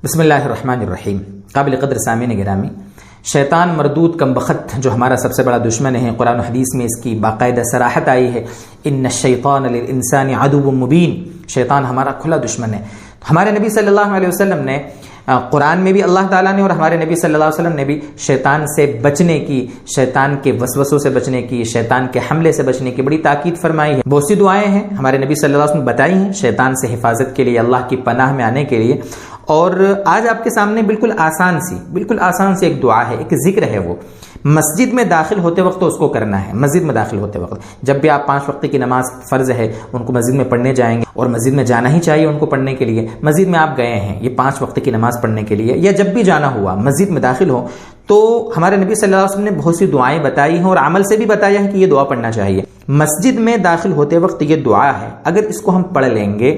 بسم اللہ الرحمن الرحیم۔ قابل قدر سامعین گرامی، شیطان مردود کم بخت جو ہمارا سب سے بڑا دشمن ہے، قرآن و حدیث میں اس کی باقاعدہ صراحت آئی ہے، ان الشیطان للانسان عدو مبین، شیطان ہمارا کھلا دشمن ہے۔ ہمارے نبی صلی اللہ علیہ وسلم نے قرآن میں بھی اللہ تعالیٰ نے اور ہمارے نبی صلی اللہ علیہ وسلم نے بھی شیطان سے بچنے کی، شیطان کے وسوسوں سے بچنے کی، شیطان کے حملے سے بچنے کی بڑی تاکید فرمائی ہے۔ بہت سی دعائیں ہیں ہمارے نبی صلی اللہ علیہ وسلم نے بتائی ہیں شیطان سے حفاظت کے لیے، اللہ کی پناہ میں آنے کے لیے۔ اور آج آپ کے سامنے بالکل آسان سی ایک دعا ہے، ایک ذکر ہے، وہ مسجد میں داخل ہوتے وقت تو اس کو کرنا ہے۔ مسجد میں داخل ہوتے وقت جب بھی آپ 5 وقت کی نماز فرض ہے ان کو مسجد میں پڑھنے جائیں گے، اور مسجد میں جانا ہی چاہیے ان کو پڑھنے کے لیے۔ مسجد میں آپ گئے ہیں یہ 5 وقت کی نماز پڑھنے کے لیے، یا جب بھی جانا ہوا مسجد میں داخل ہو، تو ہمارے نبی صلی اللہ علیہ وسلم نے بہت سی دعائیں بتائی ہیں اور عمل سے بھی بتایا ہے کہ یہ دعا پڑھنا چاہیے۔ مسجد میں داخل ہوتے وقت یہ دعا ہے، اگر اس کو ہم پڑھ لیں گے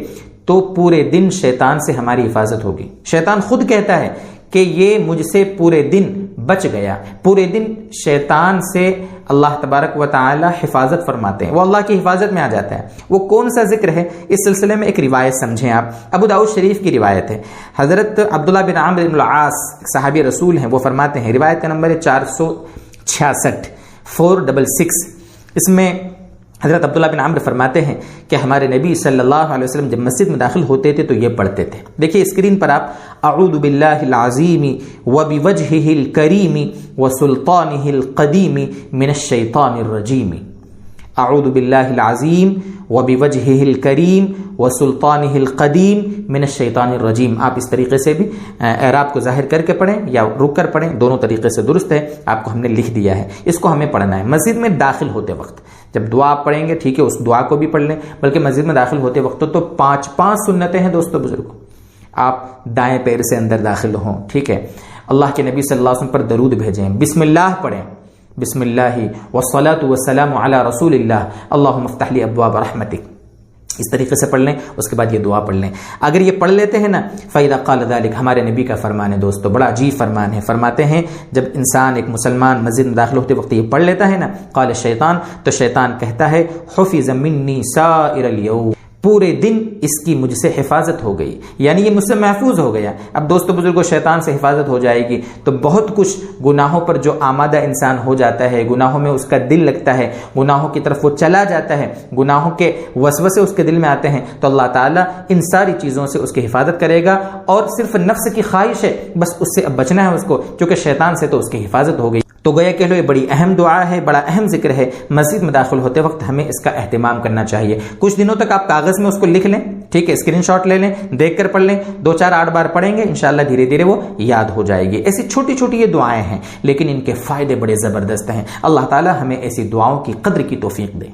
تو پورے دن شیطان سے ہماری حفاظت ہوگی۔ شیطان خود کہتا ہے کہ یہ مجھ سے پورے دن بچ گیا، پورے دن شیطان سے اللہ تبارک و تعالی حفاظت فرماتے ہیں، وہ اللہ کی حفاظت میں آ جاتا ہے۔ وہ کون سا ذکر ہے؟ اس سلسلے میں ایک روایت سمجھیں آپ، ابو داؤد شریف کی روایت ہے۔ حضرت عبداللہ بن عمرو بن العاص صحابی رسول ہیں، وہ فرماتے ہیں، روایت کا نمبر ہے 466 اس میں حضرت عبداللہ بن عمرو فرماتے ہیں کہ ہمارے نبی صلی اللہ علیہ وسلم جب مسجد میں داخل ہوتے تھے تو یہ پڑھتے تھے۔ دیکھیے اسکرین پر آپ، اعوذ باللہ العظیم وبوجہہ الکریم وسلطانہ القدیم من الشیطان الرجیم، اعوذ باللہ العظیم وبوجہہ الکریم وسلطانہ القدیم من الشیطان الرجیم۔ آپ اس طریقے سے بھی اعراب کو ظاہر کر کے پڑھیں یا رک کر پڑھیں، دونوں طریقے سے درست ہے، آپ کو ہم نے لکھ دیا ہے۔ اس کو ہمیں پڑھنا ہے مسجد میں داخل ہوتے وقت۔ جب دعا آپ پڑھیں گے ٹھیک ہے، اس دعا کو بھی پڑھ لیں، بلکہ مسجد میں داخل ہوتے وقت تو 5 سنتیں ہیں دوستو بزرگوں۔ آپ دائیں پیر سے اندر داخل ہوں، ٹھیک ہے، اللہ کے نبی صلی اللہ علیہ وسلم پر درود بھیجیں، بسم اللہ پڑھیں، بسم اللہ والصلاۃ والسلام علی رسول اللہ اللہم افتح لی ابواب رحمتک، اس طریقے سے پڑھ لیں۔ اس کے بعد یہ دعا پڑھ لیں۔ اگر یہ پڑھ لیتے ہیں نا، فَإِذَا قَالَ ذَلِكَ، ہمارے نبی کا فرمان ہے دوستو، بڑا عجیب فرمان ہے۔ فرماتے ہیں جب انسان ایک مسلمان مسجد میں داخل ہوتے وقت یہ پڑھ لیتا ہے نا، قال الشیطان، تو شیطان کہتا ہے حفظ منی سائر الیوم، پورے دن اس کی مجھ سے حفاظت ہو گئی، یعنی یہ مجھ سے محفوظ ہو گیا۔ اب دوستو بزرگوں، شیطان سے حفاظت ہو جائے گی تو بہت کچھ گناہوں پر جو آمادہ انسان ہو جاتا ہے، گناہوں میں اس کا دل لگتا ہے، گناہوں کی طرف وہ چلا جاتا ہے، گناہوں کے وسوسے اس کے دل میں آتے ہیں، تو اللہ تعالیٰ ان ساری چیزوں سے اس کی حفاظت کرے گا۔ اور صرف نفس کی خواہش ہے، بس اس سے اب بچنا ہے اس کو، کیونکہ شیطان سے تو اس کی حفاظت ہو گئی۔ تو گویا کہہ لو یہ بڑی اہم دعا ہے، بڑا اہم ذکر ہے، مسجد میں داخل ہوتے وقت ہمیں اس کا اہتمام کرنا چاہیے۔ کچھ دنوں تک آپ کاغذ میں اس کو لکھ لیں، ٹھیک ہے، اسکرین شاٹ لے لیں، دیکھ کر پڑھ لیں، 2-4-8 بار پڑھیں گے، انشاءاللہ دھیرے دھیرے وہ یاد ہو جائے گی۔ ایسی چھوٹی چھوٹی یہ دعائیں ہیں، لیکن ان کے فائدے بڑے زبردست ہیں۔ اللہ تعالی ہمیں ایسی دعاؤں کی قدر کی توفیق دے۔